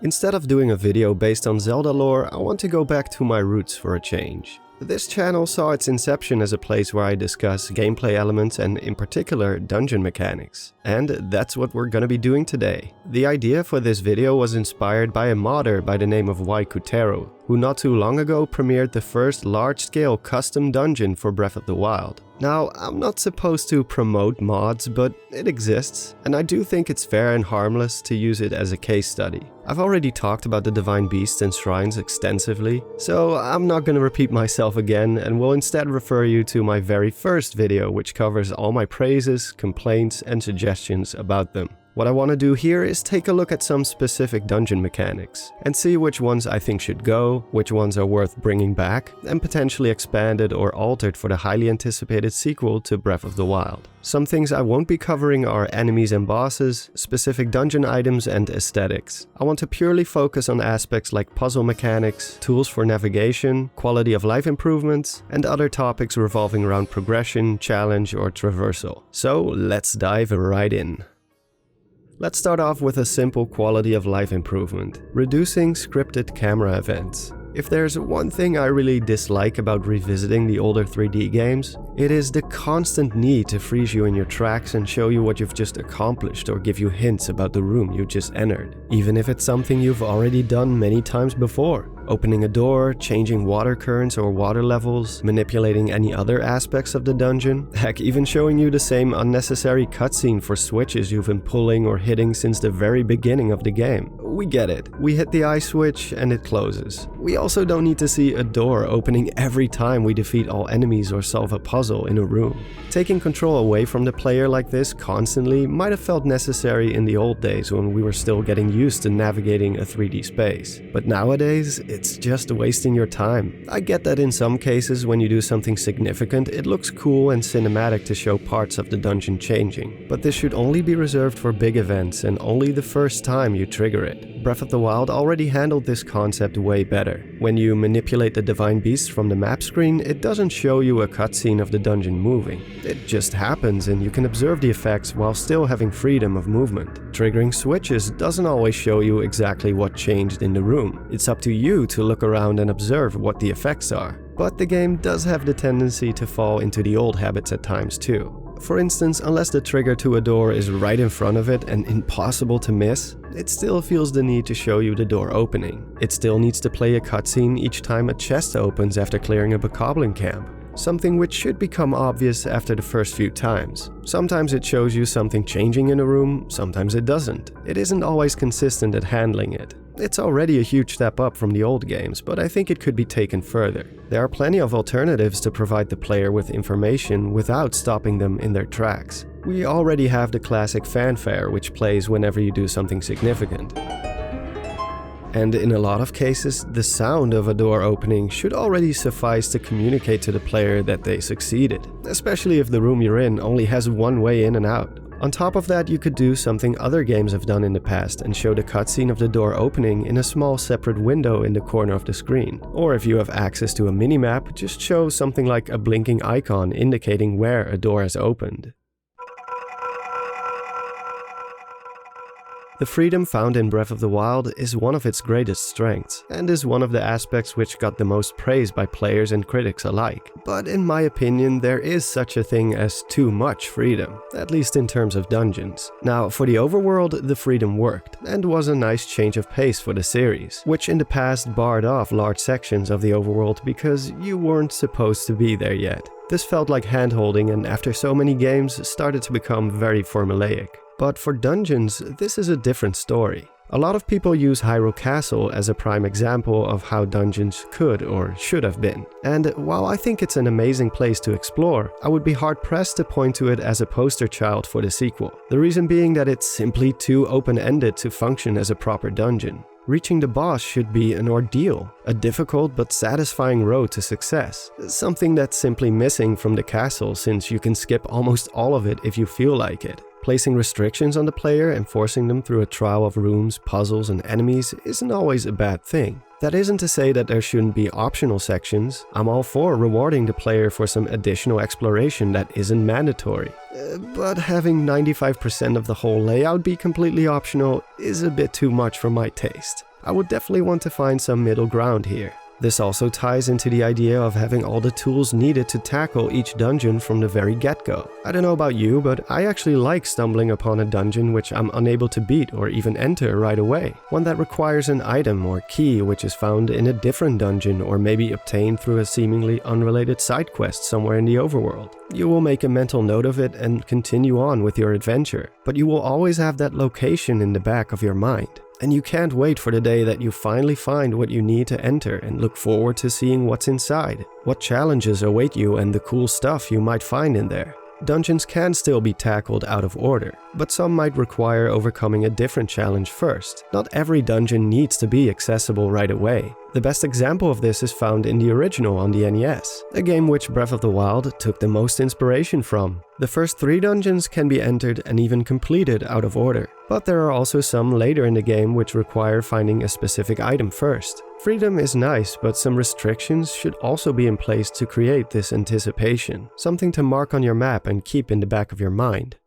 Instead of doing a video based on Zelda lore, I want to go back to my roots for a change. This channel saw its inception as a place where I discuss gameplay elements and in particular dungeon mechanics. And that's what we're gonna be doing today. The idea for this video was inspired by a modder by the name of Waikuteru, who not too long ago premiered the first large-scale custom dungeon for Breath of the Wild. Now, I'm not supposed to promote mods, but it exists, and I do think it's fair and harmless to use it as a case study. I've already talked about the divine beasts and shrines extensively, so I'm not gonna repeat myself again and will instead refer you to my very first video, which covers all my praises, complaints, and suggestions about them. What I want to do here is take a look at some specific dungeon mechanics and see which ones I think should go, which ones are worth bringing back, and potentially expanded or altered for the highly anticipated sequel to Breath of the Wild. Some things I won't be covering are enemies and bosses, specific dungeon items, and aesthetics. I want to purely focus on aspects like puzzle mechanics, tools for navigation, quality of life improvements, and other topics revolving around progression, challenge, or traversal. So let's dive right in. Let's start off with a simple quality of life improvement: reducing scripted camera events. If there's one thing I really dislike about revisiting the older 3D games, it is the constant need to freeze you in your tracks and show you what you've just accomplished or give you hints about the room you just entered, even if it's something you've already done many times before. Opening a door, changing water currents or water levels, manipulating any other aspects of the dungeon, heck, even showing you the same unnecessary cutscene for switches you've been pulling or hitting since the very beginning of the game. We get it. We hit the ice switch and it closes. We also don't need to see a door opening every time we defeat all enemies or solve a puzzle in a room. Taking control away from the player like this constantly might have felt necessary in the old days when we were still getting used to navigating a 3D space. But nowadays, it's just wasting your time. I get that in some cases when you do something significant, it looks cool and cinematic to show parts of the dungeon changing. But this should only be reserved for big events and only the first time you trigger it. Breath of the Wild already handled this concept way better. When you manipulate the divine beasts from the map screen, it doesn't show you a cutscene of the dungeon moving. It just happens and you can observe the effects while still having freedom of movement. Triggering switches doesn't always show you exactly what changed in the room. It's up to you to look around and observe what the effects are. But the game does have the tendency to fall into the old habits at times too. For instance, unless the trigger to a door is right in front of it and impossible to miss, it still feels the need to show you the door opening. It still needs to play a cutscene each time a chest opens after clearing a bokoblin camp, something which should become obvious after the first few times. Sometimes it shows you something changing in a room, sometimes it doesn't. It isn't always consistent at handling it. It's already a huge step up from the old games, but I think it could be taken further. There are plenty of alternatives to provide the player with information without stopping them in their tracks. We already have the classic fanfare, which plays whenever you do something significant. And in a lot of cases, the sound of a door opening should already suffice to communicate to the player that they succeeded, especially if the room you're in only has one way in and out. On top of that, you could do something other games have done in the past and show the cutscene of the door opening in a small separate window in the corner of the screen. Or if you have access to a minimap, just show something like a blinking icon indicating where a door has opened. The freedom found in Breath of the Wild is one of its greatest strengths, and is one of the aspects which got the most praise by players and critics alike. But in my opinion, there is such a thing as too much freedom, at least in terms of dungeons. Now, for the overworld, the freedom worked, and was a nice change of pace for the series, which in the past barred off large sections of the overworld because you weren't supposed to be there yet. This felt like hand-holding, and after so many games, started to become very formulaic. But for dungeons, this is a different story. A lot of people use Hyrule Castle as a prime example of how dungeons could or should have been. And while I think it's an amazing place to explore, I would be hard-pressed to point to it as a poster child for the sequel. The reason being that it's simply too open-ended to function as a proper dungeon. Reaching the boss should be an ordeal, a difficult but satisfying road to success. Something that's simply missing from the castle, since you can skip almost all of it if you feel like it. Placing restrictions on the player and forcing them through a trial of rooms, puzzles, and enemies isn't always a bad thing. That isn't to say that there shouldn't be optional sections. I'm all for rewarding the player for some additional exploration that isn't mandatory. But having 95% of the whole layout be completely optional is a bit too much for my taste. I would definitely want to find some middle ground here. This also ties into the idea of having all the tools needed to tackle each dungeon from the very get-go. I don't know about you, but I actually like stumbling upon a dungeon which I'm unable to beat or even enter right away. One that requires an item or key which is found in a different dungeon or maybe obtained through a seemingly unrelated side quest somewhere in the overworld. You will make a mental note of it and continue on with your adventure, but you will always have that location in the back of your mind. And you can't wait for the day that you finally find what you need to enter and look forward to seeing what's inside, what challenges await you and the cool stuff you might find in there. Dungeons can still be tackled out of order, but some might require overcoming a different challenge first. Not every dungeon needs to be accessible right away. The best example of this is found in the original on the NES, a game which Breath of the Wild took the most inspiration from. The first 3 dungeons can be entered and even completed out of order, but there are also some later in the game which require finding a specific item first. Freedom is nice, but some restrictions should also be in place to create this anticipation, something to mark on your map and keep in the back of your mind.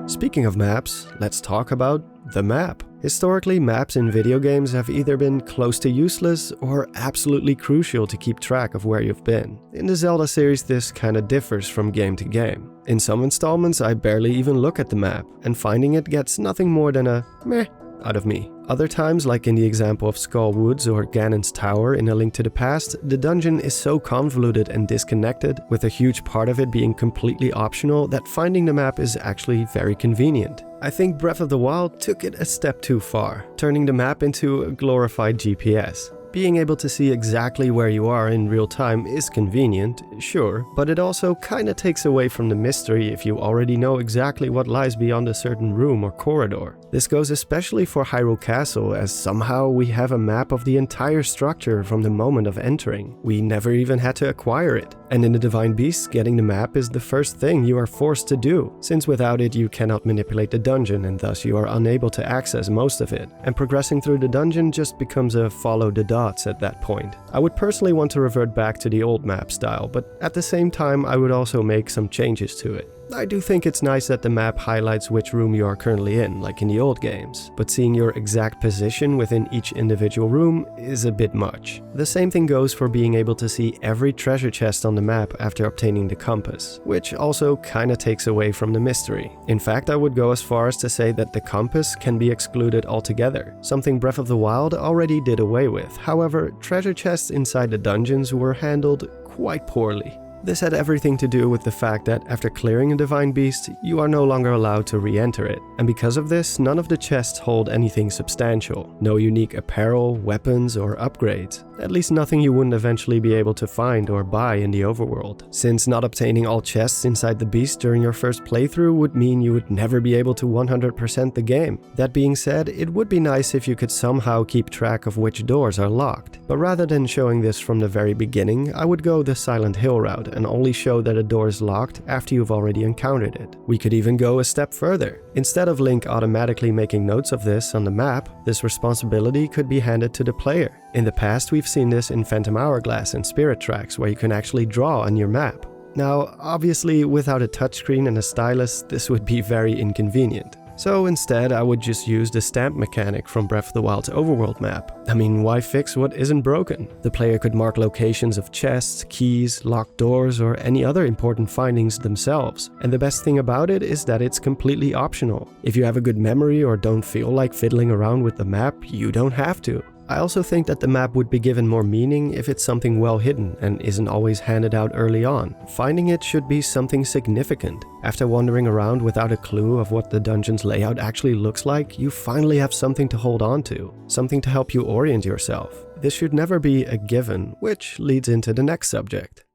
Speaking of maps, let's talk about the map. Historically, maps in video games have either been close to useless or absolutely crucial to keep track of where you've been. In the Zelda series, this kinda differs from game to game. In some installments, I barely even look at the map, and finding it gets nothing more than a meh out of me. Other times, like in the example of Skull Woods or Ganon's Tower in A Link to the Past, the dungeon is so convoluted and disconnected, with a huge part of it being completely optional, that finding the map is actually very convenient. I think Breath of the Wild took it a step too far, turning the map into a glorified GPS. Being able to see exactly where you are in real time is convenient, sure, but it also kinda takes away from the mystery if you already know exactly what lies beyond a certain room or corridor. This goes especially for Hyrule Castle, as somehow we have a map of the entire structure from the moment of entering. We never even had to acquire it. And in the Divine Beasts, getting the map is the first thing you are forced to do, since without it you cannot manipulate the dungeon and thus you are unable to access most of it. And progressing through the dungeon just becomes a follow the dots at that point. I would personally want to revert back to the old map style, but at the same time I would also make some changes to it. I do think it's nice that the map highlights which room you are currently in, like in the old games, but seeing your exact position within each individual room is a bit much. The same thing goes for being able to see every treasure chest on the map after obtaining the compass, which also kinda takes away from the mystery. In fact, I would go as far as to say that the compass can be excluded altogether, something Breath of the Wild already did away with. However, treasure chests inside the dungeons were handled quite poorly. This had everything to do with the fact that after clearing a Divine Beast, you are no longer allowed to re-enter it. And because of this, none of the chests hold anything substantial. No unique apparel, weapons, or upgrades. At least nothing you wouldn't eventually be able to find or buy in the overworld. Since not obtaining all chests inside the beast during your first playthrough would mean you would never be able to 100% the game. That being said, it would be nice if you could somehow keep track of which doors are locked. But rather than showing this from the very beginning, I would go the Silent Hill route and only show that a door is locked after you've already encountered it. We could even go a step further. Instead of Link automatically making notes of this on the map, this responsibility could be handed to the player. In the past, we've seen this in Phantom Hourglass and Spirit Tracks, where you can actually draw on your map. Now, obviously, without a touchscreen and a stylus, this would be very inconvenient. So instead, I would just use the stamp mechanic from Breath of the Wild's overworld map. I mean, why fix what isn't broken? The player could mark locations of chests, keys, locked doors, or any other important findings themselves. And the best thing about it is that it's completely optional. If you have a good memory or don't feel like fiddling around with the map, you don't have to. I also think that the map would be given more meaning if it's something well hidden and isn't always handed out early on. Finding it should be something significant. After wandering around without a clue of what the dungeon's layout actually looks like, you finally have something to hold on to, something to help you orient yourself. This should never be a given, which leads into the next subject.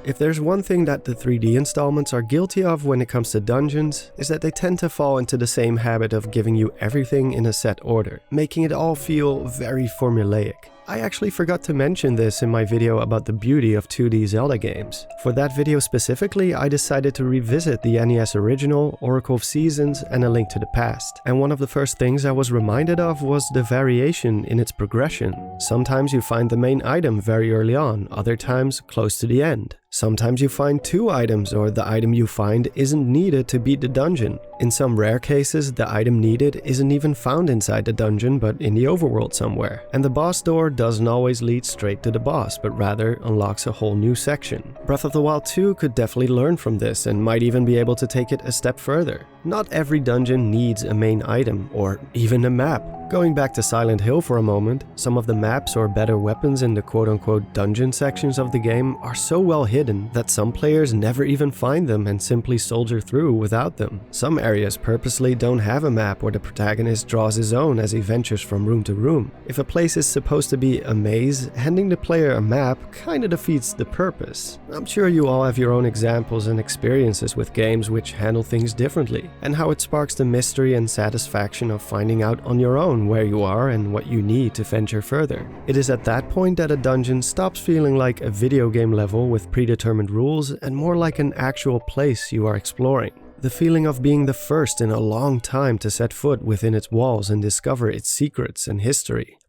If there's one thing that the 3D installments are guilty of when it comes to dungeons, is that they tend to fall into the same habit of giving you everything in a set order, making it all feel very formulaic. I actually forgot to mention this in my video about the beauty of 2D Zelda games. For that video specifically, I decided to revisit the NES original, Oracle of Seasons, and A Link to the Past. And one of the first things I was reminded of was the variation in its progression. Sometimes you find the main item very early on, other times close to the end. Sometimes you find 2 items, or the item you find isn't needed to beat the dungeon. In some rare cases, the item needed isn't even found inside the dungeon but in the overworld somewhere. And the boss door doesn't always lead straight to the boss, but rather unlocks a whole new section. Breath of the Wild 2 could definitely learn from this and might even be able to take it a step further. Not every dungeon needs a main item, or even a map. Going back to Silent Hill for a moment, some of the maps or better weapons in the quote-unquote dungeon sections of the game are so well hidden that some players never even find them and simply soldier through without them. Some areas purposely don't have a map where the protagonist draws his own as he ventures from room to room. If a place is supposed to be a maze, handing the player a map kinda defeats the purpose. I'm sure you all have your own examples and experiences with games which handle things differently, and how it sparks the mystery and satisfaction of finding out on your own where you are and what you need to venture further. It is at that point that a dungeon stops feeling like a video game level with predetermined rules and more like an actual place you are exploring. The feeling of being the first in a long time to set foot within its walls and discover its secrets and history.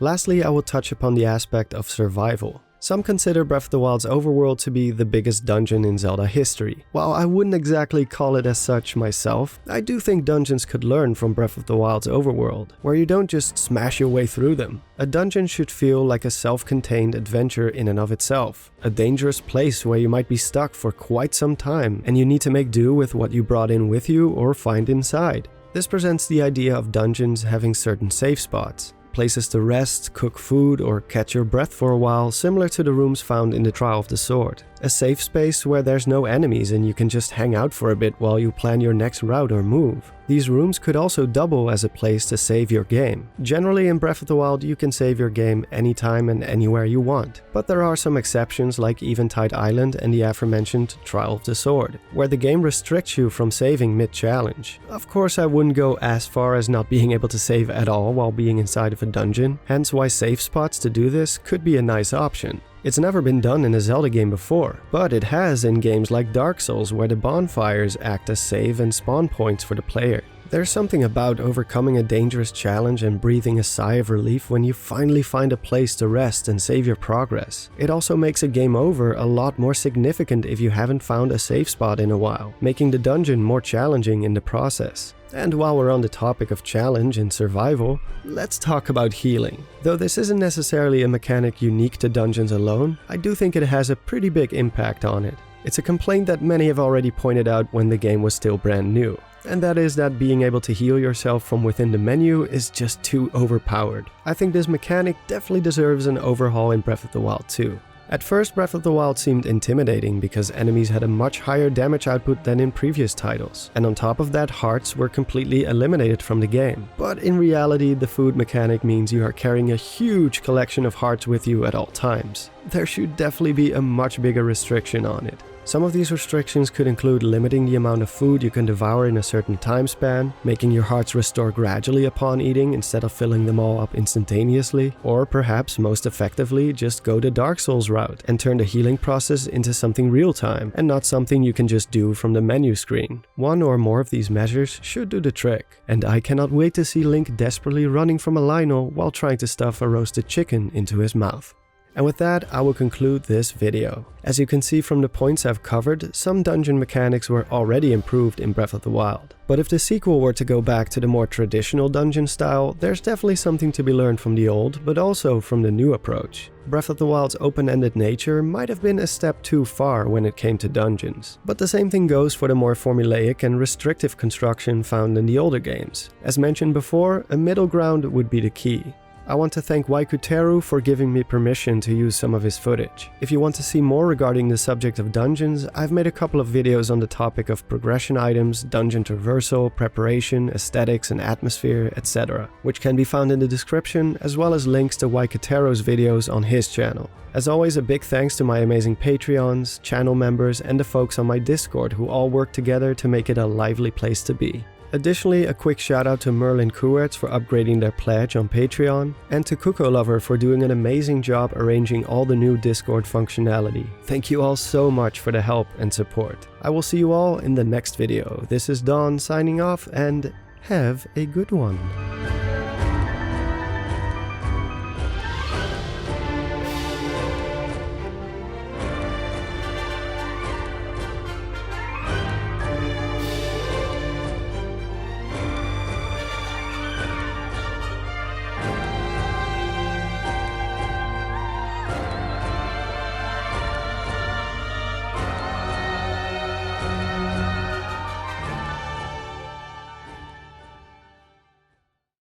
Lastly, I will touch upon the aspect of survival. Some consider Breath of the Wild's overworld to be the biggest dungeon in Zelda history. While I wouldn't exactly call it as such myself, I do think dungeons could learn from Breath of the Wild's overworld, where you don't just smash your way through them. A dungeon should feel like a self-contained adventure in and of itself, a dangerous place where you might be stuck for quite some time and you need to make do with what you brought in with you or find inside. This presents the idea of dungeons having certain safe spots. Places to rest, cook food, or catch your breath for a while, similar to the rooms found in the Trial of the Sword. A safe space where there's no enemies and you can just hang out for a bit while you plan your next route or move. These rooms could also double as a place to save your game. Generally in Breath of the Wild you can save your game anytime and anywhere you want, but there are some exceptions like Eventide Island and the aforementioned Trial of the Sword, where the game restricts you from saving mid-challenge. Of course I wouldn't go as far as not being able to save at all while being inside of a dungeon, hence why safe spots to do this could be a nice option. It's never been done in a Zelda game before, but it has in games like Dark Souls where the bonfires act as save and spawn points for the player. There's something about overcoming a dangerous challenge and breathing a sigh of relief when you finally find a place to rest and save your progress. It also makes a game over a lot more significant if you haven't found a safe spot in a while, making the dungeon more challenging in the process. And while we're on the topic of challenge and survival, let's talk about healing. Though this isn't necessarily a mechanic unique to dungeons alone, I do think it has a pretty big impact on it. It's a complaint that many have already pointed out when the game was still brand new. And that is that being able to heal yourself from within the menu is just too overpowered. I think this mechanic definitely deserves an overhaul in Breath of the Wild 2. At first, Breath of the Wild seemed intimidating because enemies had a much higher damage output than in previous titles, and on top of that, hearts were completely eliminated from the game. But in reality, the food mechanic means you are carrying a huge collection of hearts with you at all times. There should definitely be a much bigger restriction on it. Some of these restrictions could include limiting the amount of food you can devour in a certain time span, making your hearts restore gradually upon eating instead of filling them all up instantaneously, or perhaps most effectively just go the Dark Souls route and turn the healing process into something real-time and not something you can just do from the menu screen. One or more of these measures should do the trick, and I cannot wait to see Link desperately running from a Lionel while trying to stuff a roasted chicken into his mouth. And with that, I will conclude this video. As you can see from the points I've covered, some dungeon mechanics were already improved in Breath of the Wild. But if the sequel were to go back to the more traditional dungeon style, there's definitely something to be learned from the old, but also from the new approach. Breath of the Wild's open-ended nature might have been a step too far when it came to dungeons. But the same thing goes for the more formulaic and restrictive construction found in the older games. As mentioned before, a middle ground would be the key. I want to thank Waikuteru for giving me permission to use some of his footage. If you want to see more regarding the subject of dungeons, I've made a couple of videos on the topic of progression items, dungeon traversal, preparation, aesthetics and atmosphere, etc., which can be found in the description, as well as links to Waikuteru's videos on his channel. As always, a big thanks to my amazing Patreons, channel members and the folks on my Discord who all work together to make it a lively place to be. Additionally, a quick shout out to Merlin Kuertz for upgrading their pledge on Patreon, and to Cuckoo Lover for doing an amazing job arranging all the new Discord functionality. Thank you all so much for the help and support. I will see you all in the next video. This is Don signing off, and have a good one.